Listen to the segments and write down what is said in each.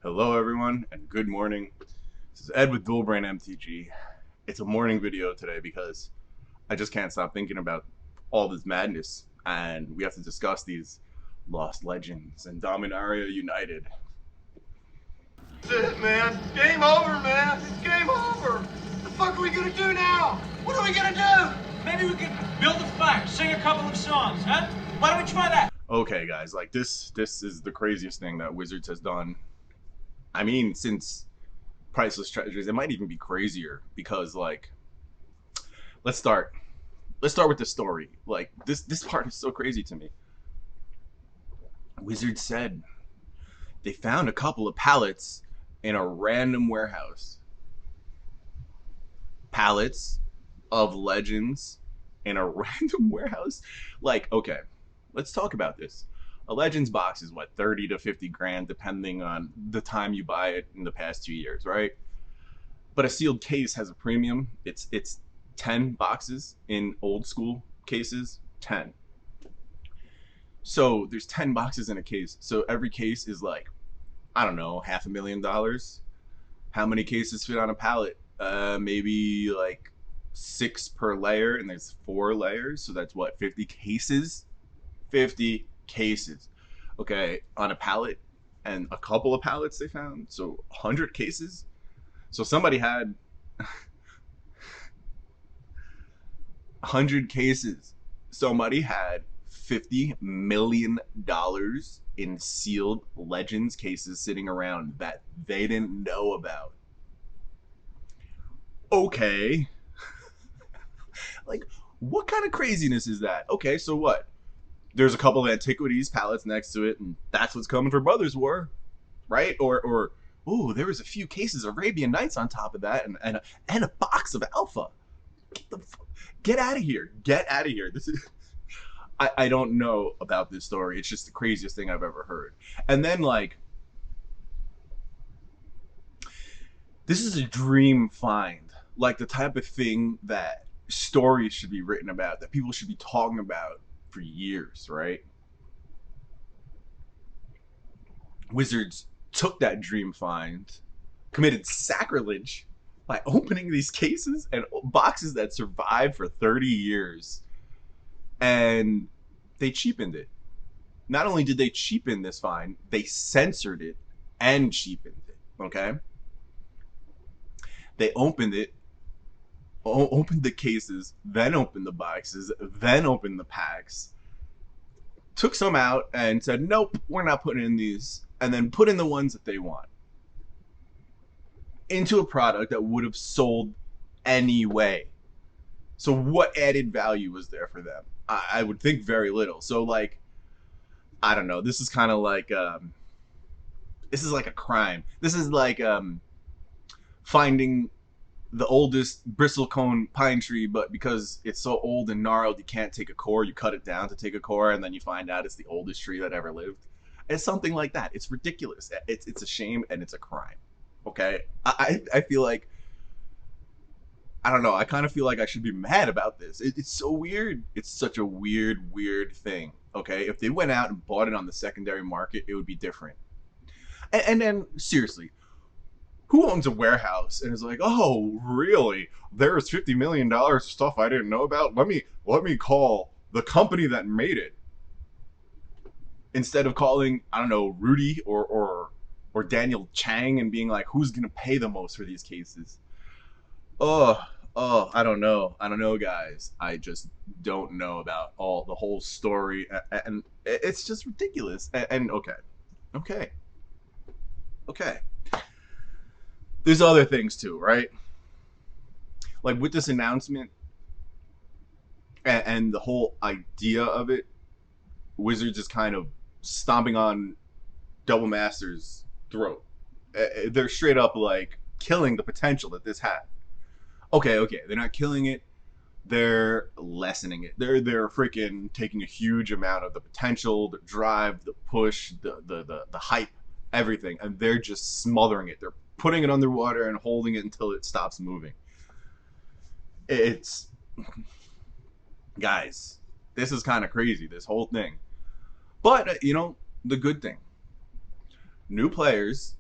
Hello everyone and good morning. This is Ed with Brain MTG. It's a morning video today because I just can't stop thinking about all this madness and we have to discuss these lost legends and Dominaria United. That's it, man. It's game over, man. It's game over. What the fuck are we gonna do now? What are we gonna do? Maybe we could build a fire, sing a couple of songs, huh? Why don't we try that? Okay guys, like this is the craziest thing that Wizards has done. I mean, since Priceless Treasures, it might even be crazier because like let's start with the story. Like this part is so crazy to me. Wizards said they found a couple of pallets in a random warehouse. Pallets of legends in a random warehouse? Like, okay, let's talk about this. A Legends box is what, 30 to 50 grand depending on the time you buy it in the past 2 years, right? But a sealed case has a premium. It's 10 boxes in old school cases, 10. So there's 10 boxes in a case. So every case is like, I don't know, $500,000. How many cases fit on a pallet? Maybe like 6 per layer, and there's 4 layers. So that's what, 50 cases? 50 cases. Okay, on a pallet, and a couple of pallets they found. So 100 cases. So somebody had 100 cases. Somebody had $50 million in sealed Legends cases sitting around that they didn't know about. Okay. Like, what kind of craziness is that? Okay, so what? There's a couple of antiquities pallets next to it, and that's what's coming for Brothers War, right? Or oh, there was a few cases of Arabian Nights on top of that, and a box of Alpha. Get out of here! Get out of here! This is. I don't know about this story. It's just the craziest thing I've ever heard. And then like, this is a dream find, like the type of thing that stories should be written about, that people should be talking about for years, right? Wizards took that dream find, committed sacrilege by opening these cases and boxes that survived for 30 years, and they cheapened it. Not only did they cheapen this find, they censored it and cheapened it, okay? They opened it, opened the cases, then opened the boxes, then opened the packs, took some out and said, nope, we're not putting in these, and then put in the ones that they want into a product that would have sold anyway. So what added value was there for them? I would think very little. So like, I don't know. This is kind of like, this is like a crime. This is like finding the oldest bristlecone pine tree, but because it's so old and gnarled, you can't take a core. You cut it down to take a core, and then you find out it's the oldest tree that ever lived. It's something like that. It's ridiculous. It's a shame and it's a crime. Okay, I feel like, I don't know. I kind of feel like I should be mad about this. It's so weird. It's such a weird thing. Okay, if they went out and bought it on the secondary market, it would be different. And then seriously, who owns a warehouse and is like, oh, really? There's $50 million of stuff I didn't know about. Let me call the company that made it. Instead of calling, I don't know, Rudy or Daniel Chang and being like, who's gonna pay the most for these cases? Oh, I don't know. I don't know, guys. I just don't know about the whole story, and it's just ridiculous. And okay. There's other things too, right? Like with this announcement and the whole idea of it, Wizards is kind of stomping on Double Master's throat. They're straight up like killing the potential that this had. Okay, they're not killing it. They're lessening it. They're freaking taking a huge amount of the potential, the drive, the push, the hype, everything, and they're just smothering it. They're putting it underwater and holding it until it stops moving. It's, guys, this is kind of crazy, this whole thing. But you know, the good thing, new players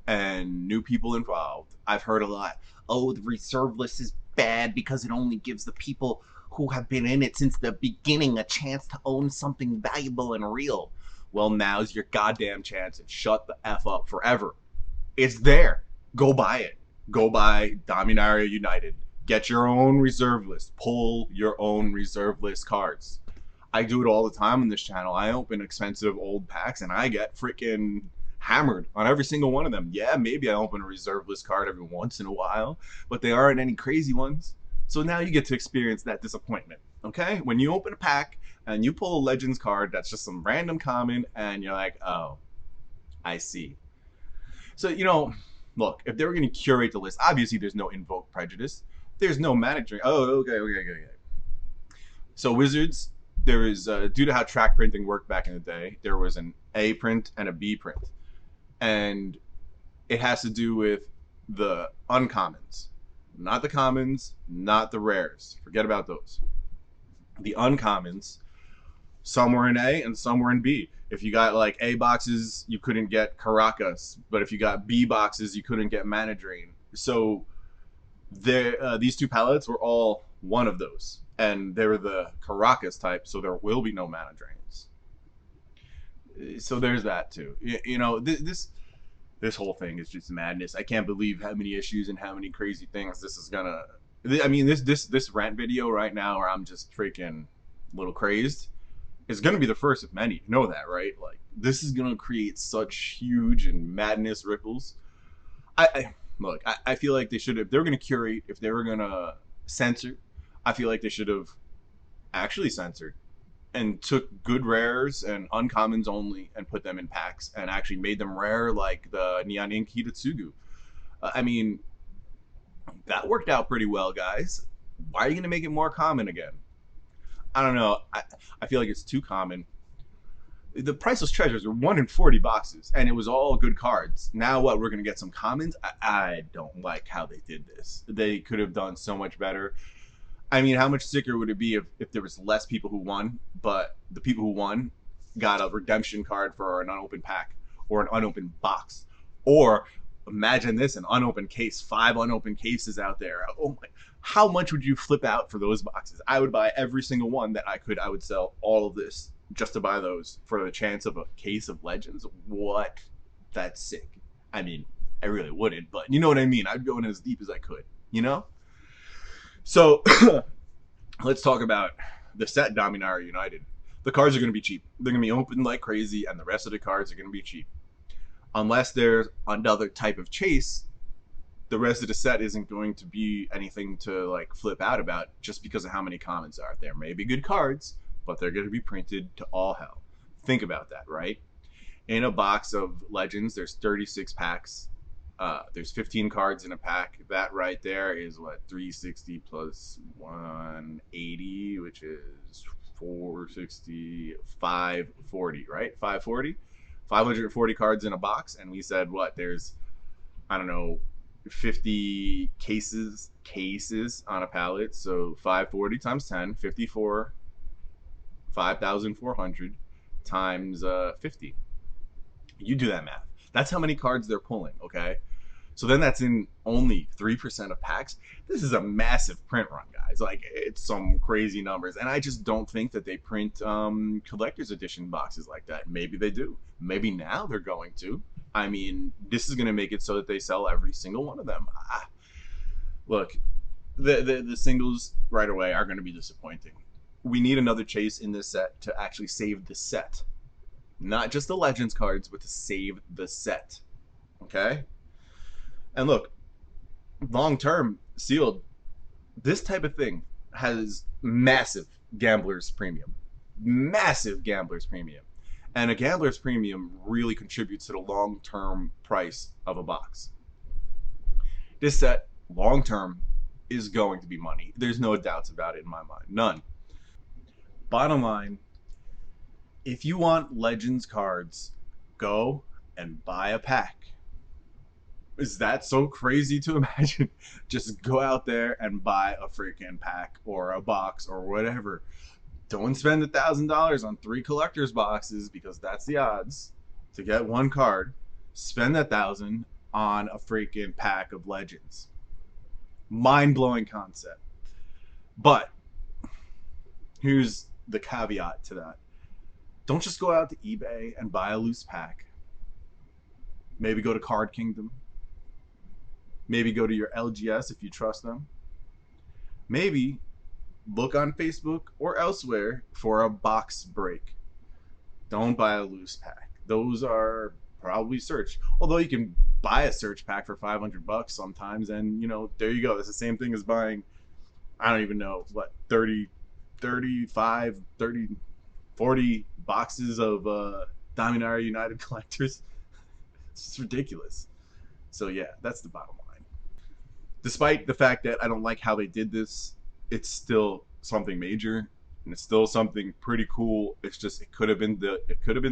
and new people involved, I've heard a lot. Oh, the reserve list is bad because it only gives the people who have been in it since the beginning a chance to own something valuable and real. Well, now's your goddamn chance, and shut the F up forever. It's there. Go buy it. Go buy Dominaria United. Get your own reserve list. Pull your own reserve list cards. I do it all the time on this channel. I open expensive old packs and I get freaking hammered on every single one of them. Yeah, maybe I open a reserve list card every once in a while, but they aren't any crazy ones. So now you get to experience that disappointment, okay? When you open a pack and you pull a Legends card that's just some random common and you're like, oh, I see. So, you know, look, if they were going to curate the list, obviously there's no invoke prejudice. There's no managing. Oh, okay. So Wizards, there is, due to how track printing worked back in the day, there was an A print and a B print. And it has to do with the uncommons. Not the commons, not the rares. Forget about those. The uncommons, some were in A and some were in B. If you got like A boxes, you couldn't get Caracas. But if you got B boxes, you couldn't get Mana Drain. So these two palettes were all one of those. And they were the Caracas type, so there will be no Mana Drains. So there's that too. You know, this whole thing is just madness. I can't believe how many issues and how many crazy things this is gonna. I mean, this rant video right now, where I'm just freaking a little crazed, is gonna be the first of many. You know that, right? Like, this is gonna create such huge and madness ripples. Look. I feel like they should have. If they were gonna curate, if they were gonna censor, I feel like they should have actually censored and took good rares and uncommons only and put them in packs and actually made them rare, like the Neon Ink Hitatsugu. I mean, that worked out pretty well, guys. Why are you going to make it more common again? I don't know. I feel like it's too common. The Priceless Treasures were 1 in 40 boxes, and it was all good cards. Now what? We're going to get some commons? I don't like how they did this. They could have done so much better. I mean, how much sicker would it be if there was less people who won, but the people who won got a redemption card for an unopened pack or an unopened box? Or imagine this, an unopened case, 5 unopened cases out there. Oh my, how much would you flip out for those boxes? I would buy every single one that I could. I would sell all of this just to buy those for the chance of a case of Legends. What? That's sick. I mean, I really wouldn't, but you know what I mean? I'd go in as deep as I could, you know? So let's talk about the set Dominaria United. The cards are going to be cheap. They're going to be opened like crazy, and the rest of the cards are going to be cheap. Unless there's another type of chase, the rest of the set isn't going to be anything to like flip out about just because of how many commons are. There may be good cards, but they're going to be printed to all hell. Think about that, right? In a box of Legends, there's 36 packs. There's 15 cards in a pack. That right there is what, 360 plus 180, which is 460, 540, right? 540, 540 cards in a box. And we said what? There's, I don't know, 50 cases on a pallet. So 540 times 10, 54, 5,400 times 50. You do that math. That's how many cards they're pulling, okay? So then that's in only 3% of packs. This is a massive print run, guys. Like, it's some crazy numbers. And I just don't think that they print collector's edition boxes like that. Maybe they do. Maybe now they're going to. I mean, this is going to make it so that they sell every single one of them. Look, the singles right away are going to be disappointing. We need another chase in this set to actually save the set. Not just the Legends cards, but to save the set. Okay? And look, long term, sealed, this type of thing has massive gambler's premium. Massive gambler's premium. And a gambler's premium really contributes to the long term price of a box. This set, long term, is going to be money. There's no doubts about it in my mind. None. Bottom line, if you want Legends cards, go and buy a pack. Is that so crazy to imagine? Just go out there and buy a freaking pack or a box or whatever. Don't spend $1,000 on 3 collector's boxes because that's the odds to get one card. Spend that $1,000 on a freaking pack of Legends. Mind-blowing concept. But here's the caveat to that. Don't just go out to eBay and buy a loose pack. Maybe go to Card Kingdom. Maybe go to your LGS if you trust them. Maybe look on Facebook or elsewhere for a box break. Don't buy a loose pack. Those are probably search. Although you can buy a search pack for $500 sometimes, and there you go. That's the same thing as buying, I don't even know what, 30, 35, 30, 40 boxes of Dominaria United collectors. It's just ridiculous. So yeah, that's the bottom line. Despite the fact that I don't like how they did this, it's still something major, and it's still something pretty cool. It's just it could have been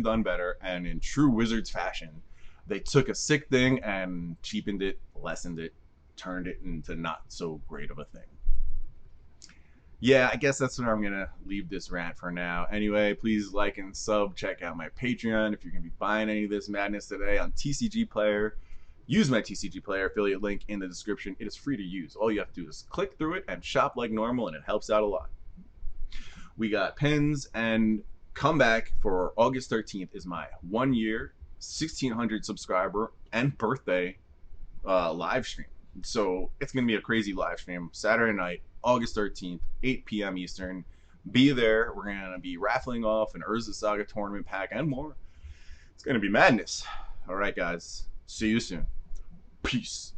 done better, and in true Wizards fashion, they took a sick thing and cheapened it, lessened it, turned it into not so great of a thing. Yeah, I guess that's where I'm gonna leave this rant for now. Anyway, please like and sub. Check out my Patreon if you're gonna be buying any of this madness today on TCG Player. Use my TCG Player affiliate link in the description. It is free to use. All you have to do is click through it and shop like normal, and it helps out a lot. We got pins, and come back for August 13th is my 1 year, 1,600 subscriber and birthday live stream. So it's going to be a crazy live stream. Saturday night, August 13th, 8 p.m. Eastern. Be there. We're going to be raffling off an Urza Saga tournament pack and more. It's going to be madness. All right, guys. See you soon. Peace.